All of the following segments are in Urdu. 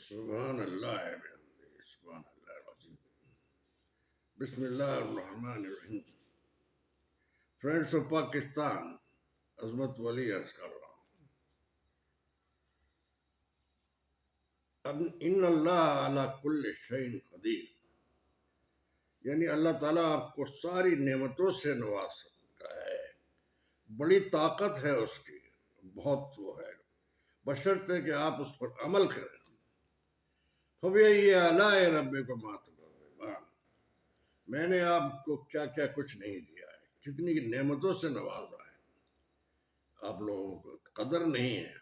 سبحان اللہ بحمدہ، سبحان اللہ العظیم۔ بسم اللہ الرحمن الرحیم۔ فرینڈس آف پاکستان، عظمت ولی عرض کر رہا ہوں، ان اللہ علی کل شیء قدیر، یعنی اللہ تعالیٰ آپ کو ساری نعمتوں سے نواز سکتا ہے، بڑی طاقت ہے اس کی، بہت وہ ہے، بشرطے کہ آپ اس پر عمل کریں۔ فَبِأَيِّ آلَاءِ رَبِّكُمَا تُكَذِّبَانِ، میں نے آپ کو کیا کیا کچھ نہیں دیا ہے، کتنی نعمتوں سے نوازا ہے، آپ لوگوں کو قدر نہیں ہے۔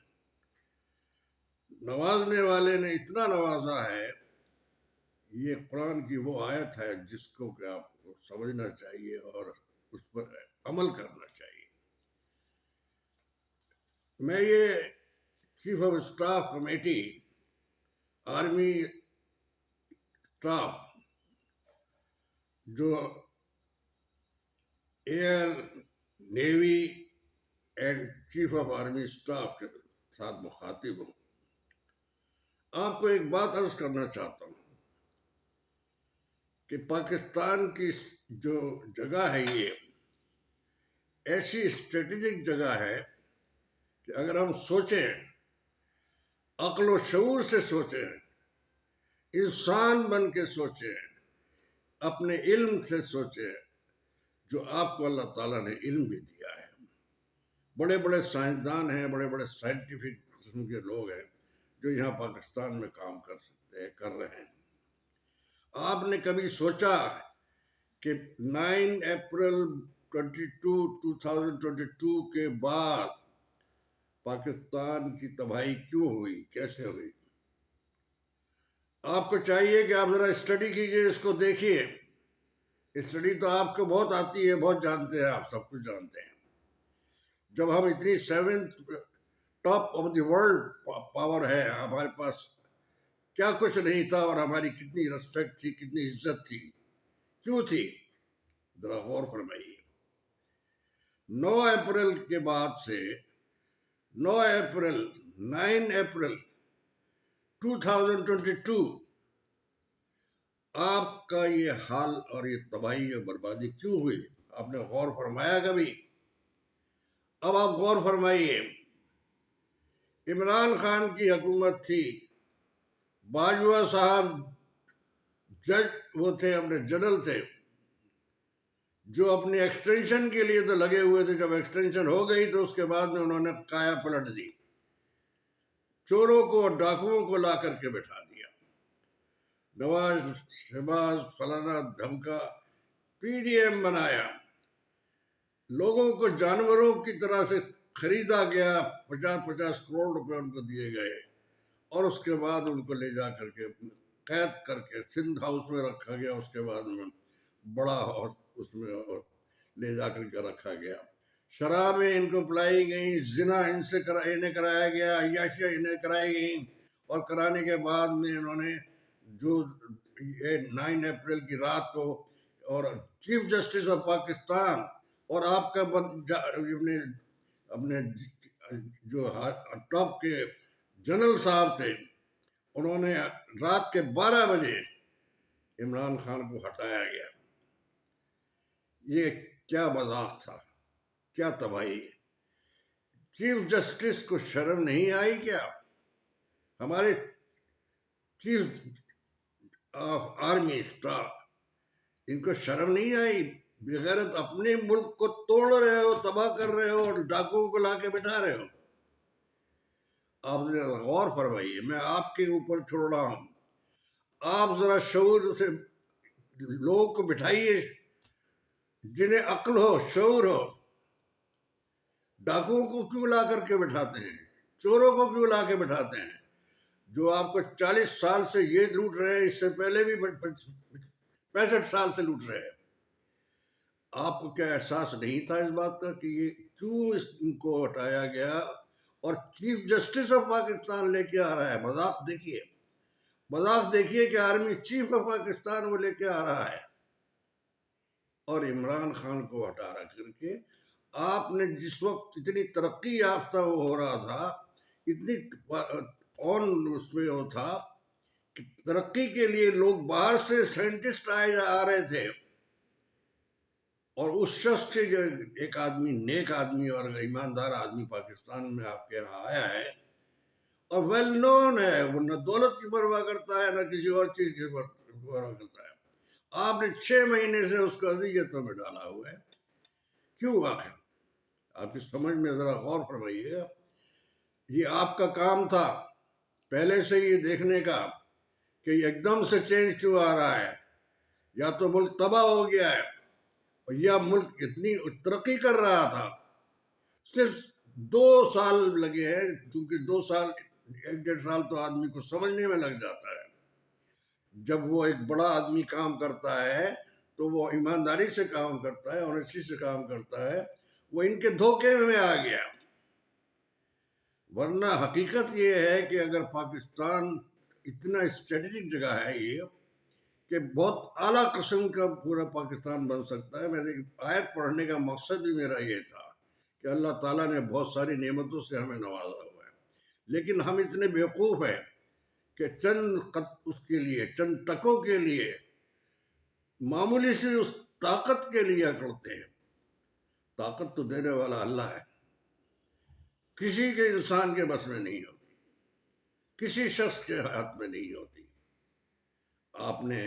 نوازنے والے نے اتنا نوازا ہے، یہ قرآن کی وہ آیت ہے جس کو کہ آپ کو سمجھنا چاہیے اور اس پر عمل کرنا چاہیے۔ میں یہ chief of staff committee, army staff جو air, navy and chief of army staff کے ساتھ مخاطب ہوں، آپ کو ایک بات عرض کرنا چاہتا ہوں کہ پاکستان کی جو جگہ ہے، یہ ایسی اسٹریٹجک جگہ ہے کہ اگر ہم سوچیں، عقل و شعور سے سوچیں، انسان بن کے سوچیں، اپنے علم سے سوچیں، جو آپ کو اللہ تعالیٰ نے علم بھی دیا ہے، بڑے بڑے سائنسدان ہیں، بڑے بڑے سائنٹیفک قسم کے لوگ ہیں جو یہاں پاکستان میں کام کر سکتے ہیں، کر رہے ہیں۔ آپ نے کبھی سوچا کہ 9 اپریل 2022 کے بعد پاکستان کی تباہی کیوں ہوئی، کیسے ہوئی؟ آپ کو چاہیے کہ آپ ذرا اسٹڈی کیجئے، اس کو دیکھیے۔ اسٹڈی تو آپ کو بہت آتی ہے، بہت جانتے ہیں، آپ سب کچھ جانتے ہیں۔ جب ہم اتنی 7th top of the world power ہے، ہمارے پاس کیا کچھ نہیں تھا اور ہماری کتنی ریسپیکٹ تھی، کتنی عزت تھی، کیوں تھی؟ ذرا غور فرمائیے۔ 9 اپریل کے بعد سے 9 اپریل 2022 آپ کا یہ حال اور یہ تباہی اور بربادی کیوں ہوئی؟ آپ نے غور فرمایا کبھی؟ اب آپ غور فرمائیے۔ عمران خان کی حکومت تھی، باجوہ صاحب جج وہ تھے، اپنے جنرل تھے، جو اپنی ایکسٹینشن کے لیے تو لگے ہوئے تھے۔ جب ایکسٹینشن ہو گئی تو اس کے بعد میں انہوں نے کایا پلٹ دی، چوروں کو اور ڈاکوؤں کو لا کر کے بٹھا دیا۔ نواز شہباز فلانا دھمکا PDM بنایا، لوگوں کو جانوروں کی طرح سے خریدا گیا، 50 کروڑ روپے ان کو دیے گئے، اور اس کے بعد ان کو لے جا کر کے قید کر کے سندھ ہاؤس میں رکھا گیا۔ اس کے بعد میں بڑا اس میں لے جا کر کے رکھا گیا، شرابیں ان کو پلائی گئیں، زنا انہیں کرایا گیا، عیاشیاں انہیں کرائی گئیں، اور کرانے کے بعد میں انہوں نے جو 9 اپریل کی رات کو، اور چیف جسٹس آف پاکستان اور آپ کا اپنے جو ٹاپ کے جنرل صاحب تھے، انہوں نے رات کے 12 بجے عمران خان کو ہٹایا گیا۔ یہ کیا مذاق تھا، کیا تباہی! چیف جسٹس کو شرم نہیں آئی کیا؟ ہمارے چیف آف آرمی اسٹاف، ان کو شرم نہیں آئی؟ بغیرت اپنے ملک کو توڑ رہے ہو، تباہ کر رہے ہو، اور ڈاکوؤں کو لا کے بٹھا رہے ہو۔ آپ ذرا غور فرمائیے، میں آپ کے اوپر چھوڑ رہا ہوں، آپ ذرا شعور سے لوگوں کو بٹھائیے، جنہیں عقل ہو، شعور ہو۔ ڈاکوؤں کو کیوں لا کر کے بٹھاتے ہیں؟ چوروں کو کیوں لا کے بٹھاتے ہیں؟ جو آپ کو 40 سال سے یہ لوٹ رہے ہیں، اس سے پہلے بھی 65 سال سے لوٹ رہے ہیں۔ آپ کو کیا احساس نہیں تھا اس بات کا کہ یہ کیوں ان کو ہٹایا گیا؟ اور چیف جسٹس آف پاکستان لے کے آ رہا ہے، مذاق دیکھیے، مذاق دیکھیے کہ آرمی چیف آف پاکستان وہ لے کے آ رہا ہے، اور عمران خان کو ہٹا کر کے آپ نے جس وقت اتنی ترقی یافتہ وہ ہو رہا تھا، اتنی اس میں وہ تھا ترقی کے لیے لوگ باہر سے سائنٹسٹ آ رہے تھے، اور اس شخص کے جو ایک آدمی نیک آدمی اور ایماندار آدمی پاکستان میں آپ کے یہاں آیا ہے اور ویل نون ہے، وہ نہ دولت کی پرواہ کرتا ہے نہ کسی اور چیز کی پرواہ کرتا ہے. آپ نے 6 مہینے سے اس کو اذیتوں میں ڈالا ہوا ہے. کیوں آخر؟ آپ کی سمجھ میں ذرا غور فرمائیے گا. یہ آپ کا کام تھا پہلے سے یہ دیکھنے کا کہ ایک دم سے چینج کیوں آ رہا ہے. یا تو ملک تباہ ہو گیا ہے یا ملک اتنی ترقی کر رہا تھا. صرف 2 سال لگے ہیں، کیونکہ 2 سال 1-1.5 سال تو آدمی کو سمجھنے میں لگ جاتا ہے. جب وہ ایک بڑا آدمی کام کرتا ہے تو وہ ایمانداری سے کام کرتا ہے، اونیسٹی سے کام کرتا ہے. وہ ان کے دھوکے میں آ گیا. ورنہ حقیقت یہ ہے کہ اگر پاکستان اتنا اسٹریٹجک جگہ ہے یہ کہ بہت اعلیٰ قسم کا پورا پاکستان بن سکتا ہے. میرے آیت پڑھنے کا مقصد بھی میرا یہ تھا کہ اللہ تعالیٰ نے بہت ساری نعمتوں سے ہمیں نوازا ہوا ہے، لیکن ہم اتنے بیوقوف ہیں کہ اس کے لیے چند ٹکوں کے لیے معمولی سی اس طاقت کے لیے کرتے ہیں. طاقت تو دینے والا اللہ ہے، کسی کے انسان کے بس میں نہیں ہوتی، کسی شخص کے ہاتھ میں نہیں ہوتی. آپ نے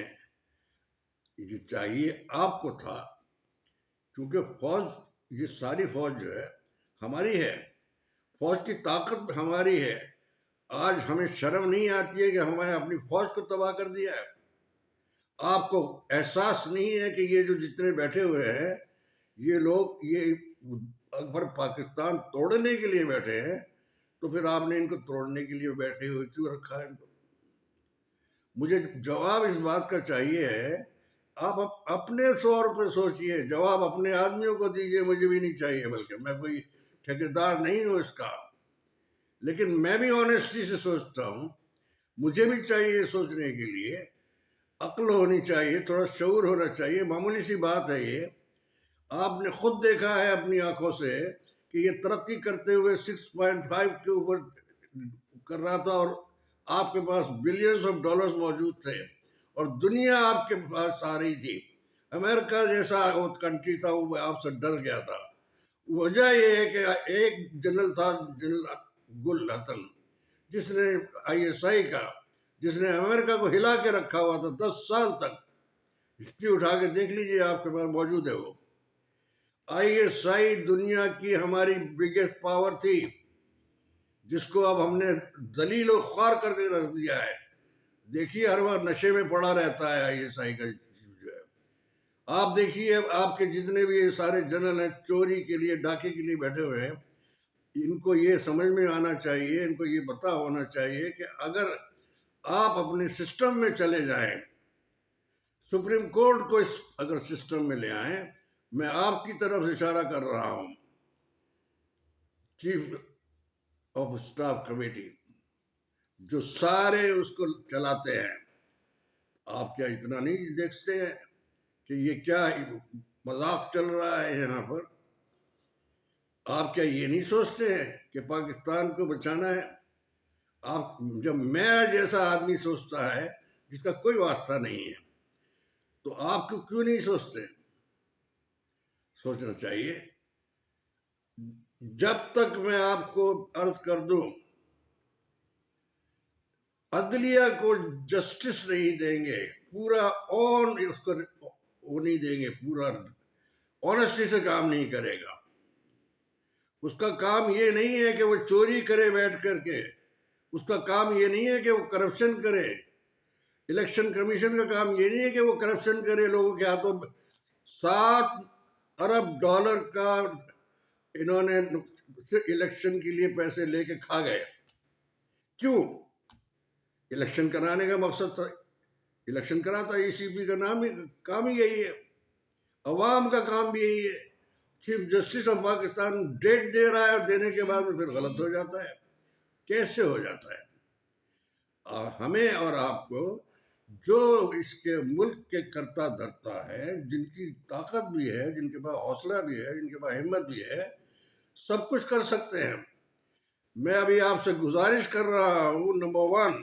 یہ چاہیے آپ کو تھا، کیونکہ فوج، یہ ساری فوج جو ہے ہماری ہے، فوج کی طاقت ہماری ہے. آج ہمیں شرم نہیں آتی ہے کہ ہمیں اپنی فوج کو تباہ کر دیا ہے؟ آپ کو احساس نہیں ہے کہ یہ جو جتنے بیٹھے ہوئے ہیں یہ لوگ یہ اکبر پاکستان توڑنے کے لیے بیٹھے ہیں، تو پھر آپ نے ان کو توڑنے کے لیے بیٹھے ہوئے کیوں رکھا ہے ان کو؟ مجھے جواب اس بات کا چاہیے ہے. آپ اپنے طور پہ سوچئے، جواب اپنے آدمیوں کو دیجئے. مجھے بھی نہیں چاہیے، بلکہ میں کوئی ٹھیکیدار نہیں ہوں اس کا، لیکن میں بھی آنیسٹی سے سوچتا ہوں. مجھے بھی چاہیے سوچنے کے لیے عقل ہونی چاہیے، تھوڑا شعور ہونا چاہیے. معمولی سی بات ہے یہ. آپ نے خود دیکھا ہے اپنی آنکھوں سے کہ یہ ترقی کرتے ہوئے 6.5 کے اوپر کر رہا تھا، اور آپ کے پاس بلینز آف ڈالرز موجود تھے، اور دنیا آپ کے پاس آ رہی تھی. امریکہ جیسا وہ کنٹری تھا وہ آپ سے ڈر گیا تھا. وجہ یہ ہے کہ ایک جنرل تھا، جنرل گل حتن، جس نے ISI کا، جس نے امریکہ کو ہلا کے رکھا ہوا تھا 10 سال تک. ہسٹری اٹھا کے دیکھ لیجئے، آپ کے پاس موجود ہے. وہ ISI دنیا کی ہماری بگیسٹ پاور تھی، جس کو اب ہم نے ذلیل و خوار کر کے رکھ دیا ہے. دیکھیے ہر وقت نشے میں پڑا رہتا ہے ISI کا جو ہے. آپ دیکھیے آپ کے جتنے بھی یہ سارے جنرل ہیں، چوری کے لیے، ڈاکے کے لیے بیٹھے ہوئے ہیں. ان کو یہ سمجھ میں آنا چاہیے، ان کو یہ پتا ہونا چاہیے کہ اگر آپ اپنے سسٹم میں چلے جائیں، سپریم کورٹ کو اگر سسٹم میں لے آئیں. میں آپ کی طرف اشارہ کر رہا ہوں، چیف آف اسٹاف کمیٹی جو سارے اس کو چلاتے ہیں. آپ کیا اتنا نہیں دیکھتے ہیں کہ یہ کیا مذاق چل رہا ہے یہاں پر؟ آپ کیا یہ نہیں سوچتے ہیں کہ پاکستان کو بچانا ہے؟ آپ جب میرا جیسا آدمی سوچتا ہے جس کا کوئی واسطہ نہیں ہے، تو آپ کو کیوں نہیں سوچتے؟ سوچنا چاہیے. جب تک میں آپ کو عرض کر دوں عدلیہ کو جسٹس نہیں دیں گے، پورا اس کو وہ نہیں دیں گے، پورا آنیسٹی سے کام نہیں کرے گا. اس کا کام یہ نہیں ہے کہ وہ چوری کرے بیٹھ کر کے، اس کا کام یہ نہیں ہے کہ وہ کرپشن کرے. الیکشن کمیشن کا کام یہ نہیں ہے کہ وہ کرپشن کرے. لوگوں کے ہاتھوں 7 ارب ڈالر کا انہوں نے الیکشن کے لیے پیسے لے کے کھا گئے. کیوں؟ الیکشن کرانے کا مقصد تھا، الیکشن کراتا. ECB کا کام ہی یہی ہے، عوام کا کام بھی یہی ہے. Chief justice of Pakistan date دے رہا ہے، دینے کے بعد میں پھر غلط ہو جاتا ہے. کیسے ہو جاتا ہے؟ ہمیں اور آپ کو جو اس کے ملک کے کرتا دھرتا ہے، جن کی طاقت بھی ہے، جن کے پاس حوصلہ بھی ہے، جن کے پاس ہمت بھی ہے، سب کچھ کر سکتے ہیں. میں ابھی آپ سے گزارش کر رہا ہوں، نمبر 1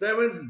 7th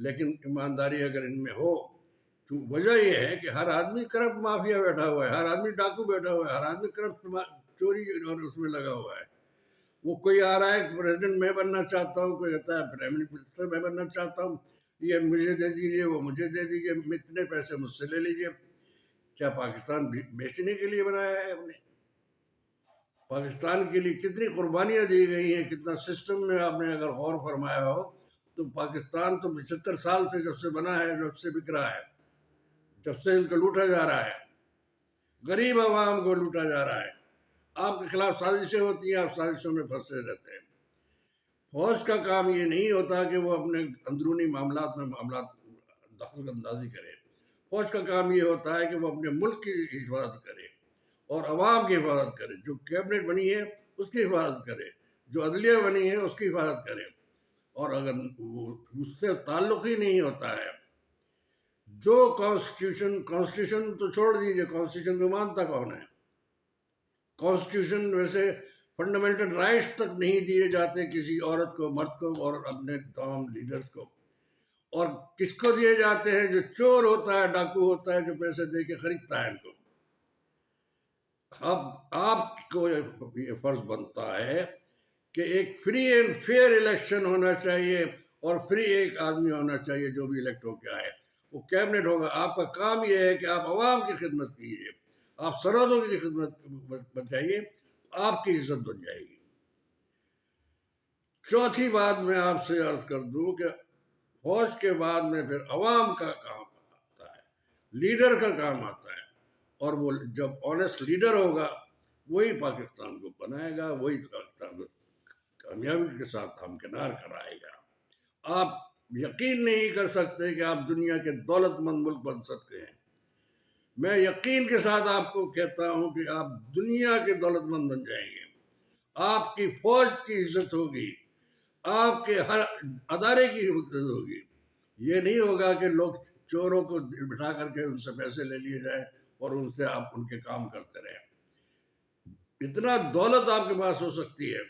لیکن ایمانداری اگر ان میں ہو تو وجہ یہ ہے کہ ہر آدمی کرپٹ مافیا بیٹھا ہوا ہے، ہر آدمی ڈاکو بیٹھا ہوا ہے، ہر آدمی کرپٹ چوری اور اس میں لگا ہوا ہے. وہ کوئی آ رہا ہے کہ پریزیڈنٹ میں بننا چاہتا ہوں، کوئی کہتا ہے پرائم منسٹر میں بننا چاہتا ہوں، یہ مجھے دے دیجیے، وہ مجھے دے دیجیے، اتنے پیسے مجھ سے لے لیجیے. کیا پاکستان بیچنے کے لیے بنایا ہے ہم نے؟ پاکستان کے لیے کتنی قربانیاں دی گئی ہیں، کتنا سسٹم میں آپ نے اگر غور فرمایا ہو تو پاکستان تو 75 سال سے جب سے بنا ہے، جب سے بک رہا ہے، جب سے ان کو لوٹا جا رہا ہے، غریب عوام کو لوٹا جا رہا ہے. آپ کے خلاف سازشیں ہوتی ہیں، آپ سازشوں میں پھنسے رہتے ہیں. فوج کا کام یہ نہیں ہوتا کہ وہ اپنے اندرونی معاملات میں دخل اندازی کرے. فوج کا کام یہ ہوتا ہے کہ وہ اپنے ملک کی حفاظت کرے اور عوام کی حفاظت کرے. جو کیبنٹ بنی ہے اس کی حفاظت کرے، جو عدلیہ بنی ہے اس کی حفاظت کرے. اور اگر اس سے تعلق ہی نہیں ہوتا ہے، جو کانسٹیٹیوشن تو چھوڑ دیجیے، کانسٹیٹیوشن کو مانتا کون ہے؟ کانسٹیٹیوشن ویسے فنڈامنٹل رائٹس تک نہیں دیے جاتے کسی عورت کو، مرد کو اور اپنے تمام لیڈرز کو. اور کس کو دیے جاتے ہیں؟ جو چور ہوتا ہے، ڈاکو ہوتا ہے، جو پیسے دے کے خریدتا ہے ان کو. اب آپ کو یہ فرض بنتا ہے کہ ایک فری اینڈ فیئر الیکشن ہونا چاہیے اور فری ایک آدمی ہونا چاہیے جو بھی الیکٹ ہو کے آئے، وہ کیبنٹ ہوگا. آپ کا کام یہ ہے کہ آپ عوام کی خدمت کیجیے، آپ سرحدوں کی خدمت بچائیے، آپ کی عزت بن جائے گی. چوتھی بات میں آپ سے عرض کر دوں کہ فوج کے بعد میں پھر عوام کا کام آتا ہے، لیڈر کا کام آتا ہے. اور وہ جب آنیسٹ لیڈر ہوگا وہی پاکستان کو بنائے گا، وہی پاکستان کو کامیابی کے ساتھ ہمکنار کرائے گا. آپ یقین نہیں کر سکتے کہ آپ دنیا کے دولت مند ملک بن سکتے ہیں. میں یقین کے ساتھ آپ کو کہتا ہوں کہ آپ دنیا کے دولت مند بن جائیں گے. آپ کی فوج کی عزت ہوگی، آپ کے ہر ادارے کی عزت ہوگی. یہ نہیں ہوگا کہ لوگ چوروں کو بٹھا کر کے ان سے پیسے لے لیے جائیں اور ان سے آپ ان کے کام کرتے رہیں. اتنا دولت آپ کے پاس ہو سکتی ہے،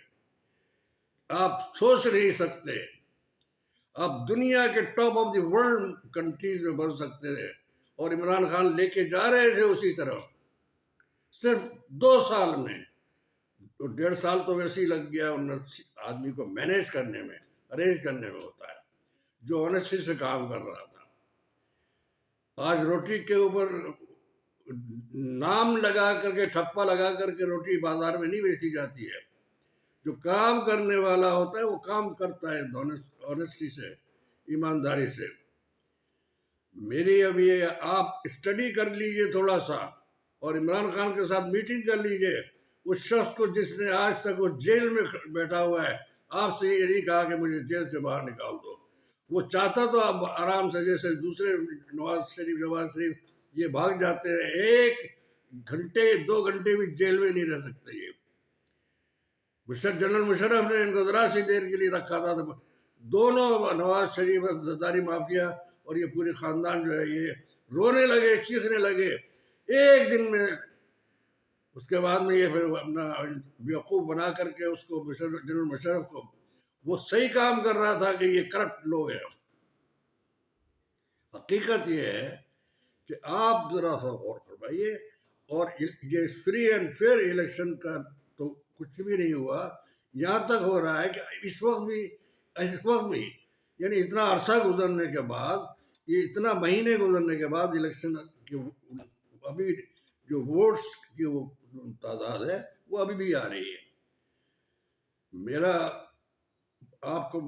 آپ سوچ نہیں سکتے. آپ دنیا کے top of the world countries میں بن سکتے تھے. اور عمران خان لے کے جا رہے تھے اسی طرح. صرف 2 سال میں، 1.5 سال تو ویسے ہی لگ گیا آدمی کو مینیج کرنے میں، ارینج کرنے میں ہوتا ہے، جو آنیسٹی سے کام کر رہا تھا. آج روٹی کے اوپر نام لگا کر کے، ٹھپا لگا کر کے روٹی بازار میں نہیں بیچی جاتی ہے. جو کام کرنے والا ہوتا ہے وہ کام کرتا ہے آنیسٹی سے، ایمانداری سے. میری اب یہ آپ اسٹڈی کر لیجئے تھوڑا سا، اور عمران خان کے ساتھ میٹنگ کر لیجئے. اس شخص کو جس نے آج تک وہ جیل میں بیٹھا ہوا ہے، آپ سے یہ نہیں کہا کہ مجھے جیل سے باہر نکال دو. وہ چاہتا تو اب آرام سے، جیسے دوسرے نواز شریف یہ بھاگ جاتے ہیں، 1 گھنٹے 2 گھنٹے بھی جیل میں نہیں رہ سکتے. یہ جنرل مشرف نے ان کو ذرا سی دیر کے لیے رکھا تھا. دونوں نواز شریف زرداری مافیا اور یہ پورے خاندان جو ہے یہ رونے لگے، چیخنے لگے 1 دن میں. اس کے بعد میں یہ پھر اپنا بیوقوف بنا کر کے اس کو جنرل مشرف کو، وہ صحیح کام کر رہا تھا کہ یہ کرپٹ لوگ ہیں. حقیقت یہ ہے کہ آپ ذرا سا غور فرمائیے. اور یہ فری اینڈ فیئر الیکشن کا تو کچھ بھی نہیں ہوا. یہاں تک ہو رہا ہے کہ اس وقت بھی یعنی اتنا عرصہ گزرنے کے بعد، یہ اتنا مہینے گزرنے کے بعد الیکشن ابھی جو ووٹس کی وہ تعداد ہے وہ ابھی بھی آ رہی ہے. آپ کو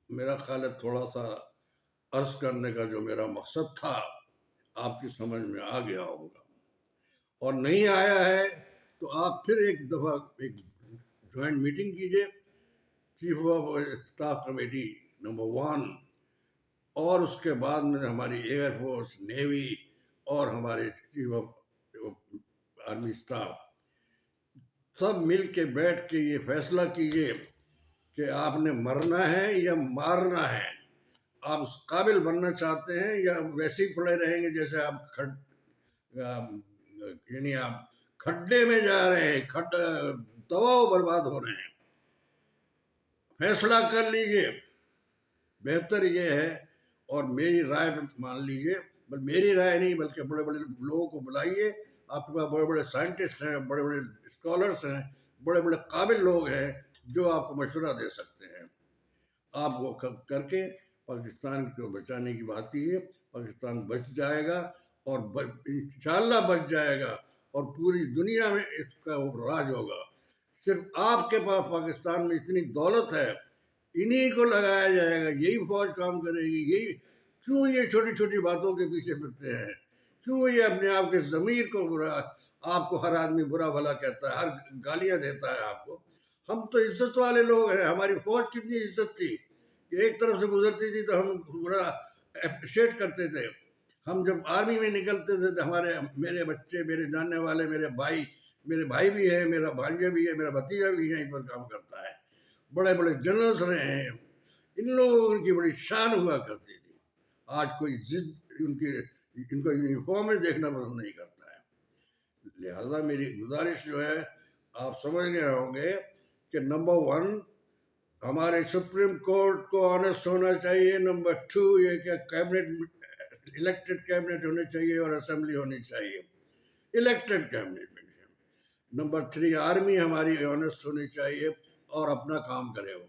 میرا خیال ہے تھوڑا سا عرض کرنے کا جو میرا مقصد تھا آپ کی سمجھ میں آ گیا ہوگا. اور نہیں آیا ہے تو آپ پھر ایک دفعہ ایک جوائنٹ میٹنگ کیجئے، chief of staff committee number 1، اور اس کے بعد میں ہماری ایئر فورس، نیوی اور ہمارے چیف آف آرمی اسٹاف سب مل کے بیٹھ کے یہ فیصلہ کیجئے کہ آپ نے مرنا ہے یا مارنا ہے. آپ اس قابل بننا چاہتے ہیں یا ویسے ہی پڑے رہیں گے جیسے آپ یعنی آپ کھڈے میں جا رہے ہیں، تباہ و برباد ہو رہے ہیں. فیصلہ کر لیجئے. بہتر یہ ہے. اور میری رائے مان لیجئے، میری رائے نہیں بلکہ بڑے بڑے لوگوں کو بلائیے، آپ کے پاس بڑے بڑے سائنٹسٹ ہیں، بڑے بڑے اسکالرس ہیں، بڑے بڑے قابل لوگ ہیں جو آپ کو مشورہ دے سکتے ہیں. آپ وہ کر کے پاکستان کو بچانے کی بات کیجیے. پاکستان بچ جائے گا اور انشاءاللہ بچ جائے گا اور پوری دنیا میں اس کا راج ہوگا. صرف آپ کے پاس پاکستان میں اتنی دولت ہے، انہی کو لگایا جائے گا، یہی فوج کام کرے گی. یہی کیوں یہ چھوٹی چھوٹی باتوں کے پیچھے پھرتے ہیں؟ کیوں یہ اپنے آپ کے ضمیر کو برا، آپ کو ہر آدمی برا بھلا کہتا ہے، ہر گالیاں دیتا ہے آپ کو؟ ہم تو عزت والے لوگ ہیں. ہماری فوج کتنی عزت تھی کہ ایک طرف سے گزرتی تھی تو ہم برا اپریشیٹ کرتے تھے. ہم جب آرمی میں نکلتے تھے تو میرے بچے، میرے جاننے والے، میرے بھائی بھی ہے، میرا بھانجا بھی ہے، میرا بھتیجا بھی یہیں پر کام کرتا ہے، بڑے بڑے جنرلز رہے ہیں. ان لوگوں کی بڑی شان ہوا کرتی تھی. آج کوئی ان کو یونیفارم میں دیکھنا پسند نہیں کرتا ہے. لہذا میری گزارش جو ہے، آپ سمجھ گئے ہوں گے کہ نمبر 1 ہمارے سپریم کورٹ کو آنےسٹ ہونا چاہیے. نمبر 2 یہ کہ کیبنٹ، الیکٹڈ کیبنٹ ہونی چاہیے اور اسمبلی ہونی چاہیے، الیکٹڈ کیبنٹ. نمبر 3 آرمی ہماری آنےسٹ ہونی چاہیے اور اپنا کام کرے ہو.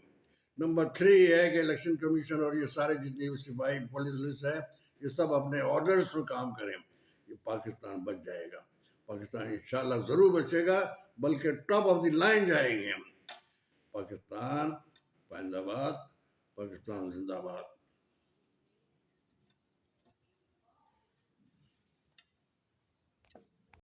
نمبر 3 یہ ہے کہ الیکشن کمیشن اور یہ سارے جتنے سپاہی پولیس ہے، یہ سب اپنے آرڈرز پر کام کریں. یہ پاکستان بچ جائے گا. پاکستان انشاءاللہ ضرور بچے گا، بلکہ ٹاپ آف دی لائن جائیں گے ہم. پاکستان زندہ باد، پاکستان زندہ باد.